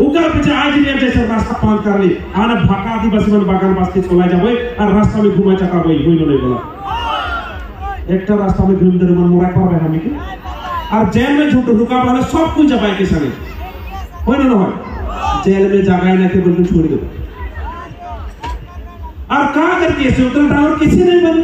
उकार पीछे आज ही जैसे रास्ता पांच कर ली आने भाका आदिवासी मन बागान पास के चला जाबे और रास्ता में घुमा चकाबे होइनो नहीं बोला एक रास्ता में घूम दे मन मोरा पाबे हम के और जेल में झूठ रुका वाला सब कुछ जबाई के संगे होइनो न होय जेल में जगह ना के बोल छोड़ दो और का करके से उतर टावर किसी नहीं बने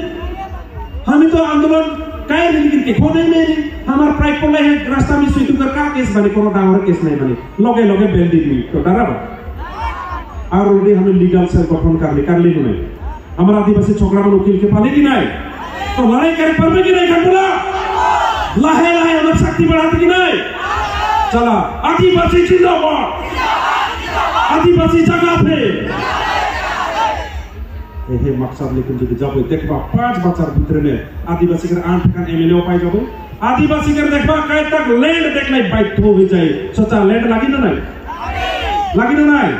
हम तो आंदोलन काय लेकिन के खोने में हमार प्राइड को है रास्ता में सुई कर का केस बने कोनो टावर केस नहीं बने लगे लगे बेल दी हुई तो डरा और ऑलरेडी हम लीगल सेल गठन कर ली नहीं हमारा आदिवासी छोकरा मन वकील के पाले की नहीं तो लड़ाई करे परबे की नहीं खंडला लाहे लाहे हमर शक्ति बढ़ाते की नहीं चला आदिवासी जिंदाबाद आदिवासी जगह पे ये मकसद लेकिन जो जब देखबा 5 बच्चार भीतर में आदिवासी के 8 खान एमएलए पाई जाबो आदिवासी के देखबा कई तक लैंड देखले बाइट हो जाए सोचा लैंड लागी ना नहीं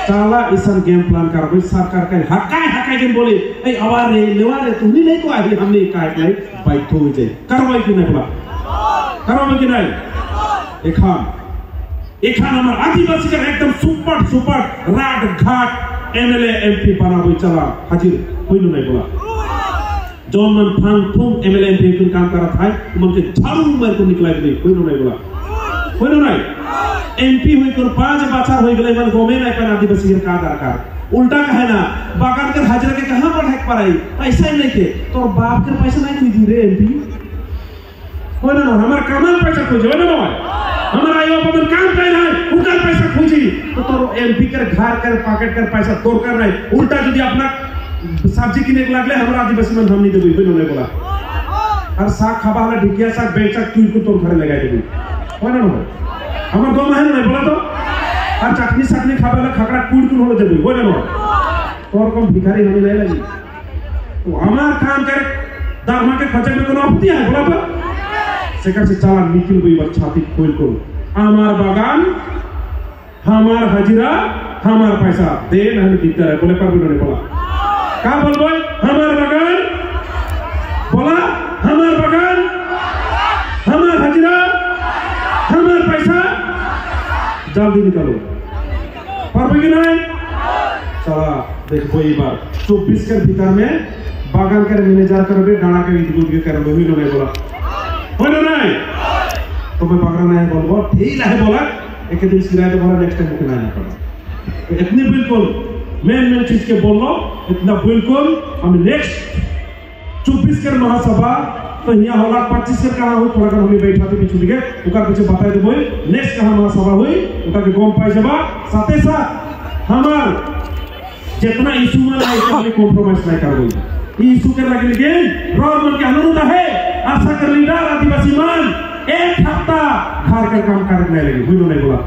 चाला इसन गेम प्लान करबे सरकार के हकाई के बोले ए आवार रे लेवा रे तुमनी नहीं को आगे हमने काट ले बाइट हो जाए करवाई कि नहीं बोला करवाई कि नहीं एखान हमार आदिवासी के एकदम सुपर राट घाट एमएलए एमपी बनाबो चला हाजिर होइनो नहीं बोला जौन मन फांग फूम एमएलए एमपी के काम करत है मन के झाड़ू मार को निकला दे होइनो नहीं बोला होइनो नहीं एमपी होई कर 5 बच्चा होई गेले मन गोमे नहीं पर आदिवासी के का दरकार उल्टा कहे ना बागान के हाजिरा के कहां पर हक पड़ाई पैसा नहीं के तोर बाप के पैसा नहीं दी रे एमपी होइनो ना हमार कमाल पैसा खोजे होइनो ना हमारा यो अपन काम कर रहा है उनका पैसा खोजी तो एमपी कर घर कर पॉकेट कर पैसा तोड़ कर रहा है उल्टा यदि अपना सब्जी किने के लागले हमरा आदिवासी मन हम नहीं देबे होइनो नहीं बोला और साग खाबा वाला ढिकिया साग बेचा तुई को तोड़ घर लगा देबे होइनो ना हमर दो महीना नहीं बोला तो और चटनी खाबा वाला खकड़ा कूड़ को होले देबे होइनो ना और कम भिखारी होने नहीं लगी तो हमार काम कर दारमा के खर्चे में कोनो आपत्ति है बोला तो सेकर से चला निकल गई छाती खोल को हमार बागान हमार हाजिरा हमार पैसा दे नहीं दिखता है बोले पर उन्होंने बोला क्या बोल हमार बागान बोला हमार बागान हमार हाजिरा हमार पैसा जल्दी निकालो पर कि नहीं चला देखो ये बार 24 के भीतर में बागान के मैनेजर करबे डाना के इजगुल के करबे हुई नहीं बोला होइनो नहीं तो मैं पकड़ा नहीं बोलबो ठीक है बोला एक दिन सिराय तो बोला नेक्स्ट टाइम मुझे नहीं पड़ा तो इतनी बिल्कुल मेन चीज के बोल लो इतना बिल्कुल हम नेक्स्ट 24 के महासभा तो यहाँ होला 25 के कहां हो थोड़ा हम बैठा थे पीछे के उका पीछे बता दे बोल नेक्स्ट कहां महासभा हुई उका के गम पाई जबा साथे साथ हमार जितना इशू में है उसमें कॉम्प्रोमाइज नहीं करबो इशू के लगे लेकिन रोड मन के अनुरोध है आशा कर लीडर आदिवासी मान 1 हफ्ता घर का काम करने लगे बुझो नहीं बोला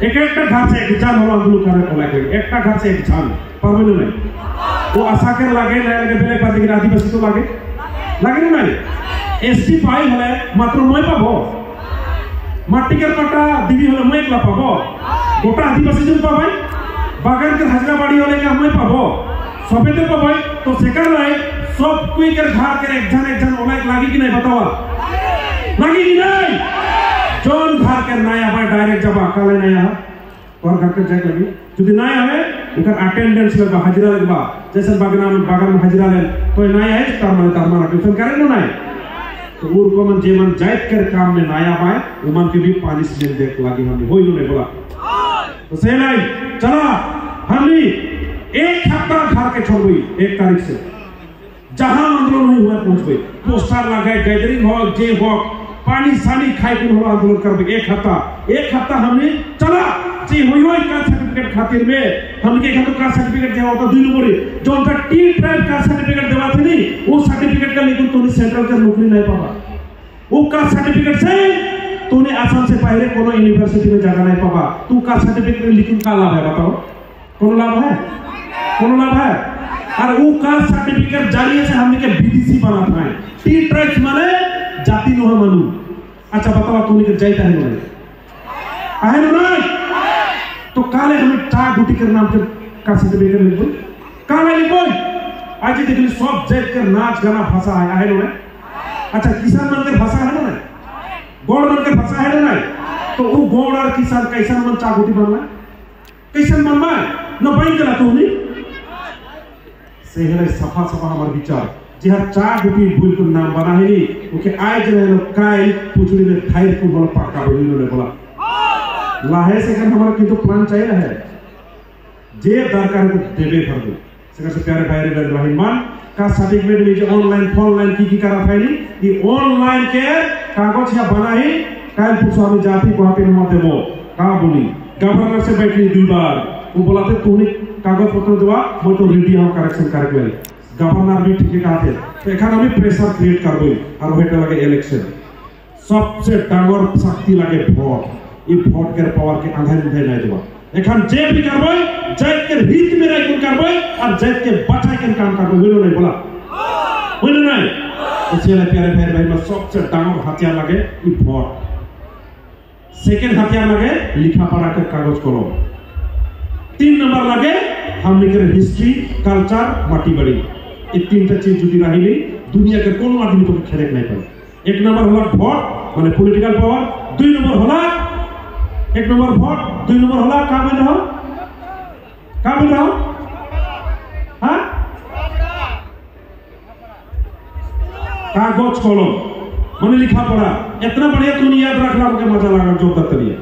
एक घर से एक जान होला आंदोलन करने को लगे एक घर से एक जान परमानेंट नहीं वो आशा कर लगे बेले पर लेकिन आदिवासी तो लगे नहीं एसटी पाई हले मात्र মই পাবো মাটি के पट्टा दिबी हले মই একলা পাবো গোটা आदिवासी जन पाबै बागान के हाजिरा बाड़ी हले के মই पाबो सबे तो पाबै तो सेकर रहे सब कोई कर घर के एक जन ओलाइक लागी कि नहीं बतावा लागी कि नहीं जोन घर के नया भाई डायरेक्ट जब काले नया और घर के जाए लगी यदि नया है उनका अटेंडेंस लगवा हाजिरा लगवा जैसे बागान में हाजिरा ले तो नया है तार माना ट्यूशन करे ना नहीं तो वो को मन जे मन जाइत कर काम में नया पाए वो मन के भी पनिशमेंट देख लागी हमने होई नहीं बोला तो से नहीं चला हमने 1 हफ्ता घर के छोड़ गई 1 तारीख से जहां आंदोलन नहीं हुआ पहुंच गई पोस्टर लगाए गैदरिंग हो जे हो पानी सानी खाई को हो आंदोलन कर 1 हफ्ता हमने चला जी होई का सर्टिफिकेट खातिर में हमके खातिर का सर्टिफिकेट देवा तो 2 नंबर जो उनका टी ट्राइब का सर्टिफिकेट देवा थे नहीं वो सर्टिफिकेट का लेकिन तूने सेंट्रल का नौकरी नहीं पावा वो का सर्टिफिकेट से तूने आसाम से पहले कोनो यूनिवर्सिटी में जगह नहीं पावा तू का सर्टिफिकेट लेकिन का लाभ है बताओ कोनो लाभ है और वो का सर्टिफिकेट जारी से हमने के बीडीसी बनाता है टी ट्राइब माने जाति नो मानू अच्छा बताओ तूने के जाइता है ना तो काले हमें टा गुटी कर नाम का सर्टिफिकेट लिखो काले लिखो आज देखिए सब जात कर नाच गाना भाषा है ना अच्छा किसान मन के भाषा है ना गौड़ मन के भाषा है ना तो वो गोड़ और किसान कैसा मन चागुटी बनना कैसा मन में न बन गला तो नहीं से हेले सफा सफा हमार विचार जहाँ चागुटी भूल को नाम बना है नहीं ओके आए जने लोग काई पुचड़ी में थाई को बोला पक्का बोली उन्होंने बोला लाहे से कर हमारा किंतु प्लान चाहिए है जे दरकार को देवे कर दो सेकर से प्यारे भाई रे रहमान का सर्टिफिकेट में जो ऑनलाइन फॉनलाइन की करा था नहीं ये ऑनलाइन के कागज या बनाई काल पुछा में जाति को पे न देबो का बोली गवर्नर से बैठली दुई बार वो बोलाते तूने कागज पत्र देवा मैं तो रेडी हम करेक्शन करके ले गवर्नर भी ठीक कहा थे तो एखान हमें प्रेशर क्रिएट करबो और हेटा लगे इलेक्शन सबसे डांगर शक्ति लगे वोट ये वोट के पावर के आधार में नहीं देबा एखान जे भी करबो जैत के हित में रह करबो और जैत के बचाए के काम करबो बोलो नहीं बोला बोलो नहीं इसलिए प्यारे भाई में सबसे डांगर हथियार लगे ये वोट सेकेंड हथियार लगे लिखा पढ़ा के कागज कलम 3 नंबर लगे हमने के हिस्ट्री कल्चर माटी बड़ी ये तीनटा चीज जुटी रही दुनिया के कोनो आदमी तो खेले नहीं पाए 1 नंबर होला वोट माने पॉलिटिकल पावर 2 नंबर होला 1 नंबर वोट 2 नंबर होला का बोल रहा हां कागज कलम मैंने लिखा पढ़ा इतना बढ़िया तूने याद रखना मुझे मजा लगा जोरदार तरिए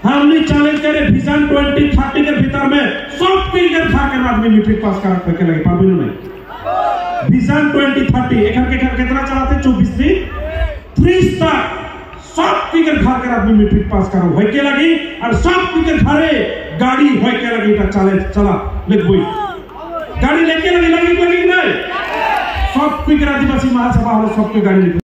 हमने चैलेंज करे विजन 2030 के भीतर में सब फिगर खा के आदमी मैट्रिक पास कर के लगे पाबो नहीं विजन 2030 एखन के कितना चलाते 24 दिन 3 स्टार सब फिगर खा के आदमी मैट्रिक पास करो होय के लगी और सब फिगर घरे गाड़ी होय के लगी ता चले चला लेबई गाड़ी लेके लगी नहीं सब फिगर आदिवासी महासभा वाला सबके गाड़ी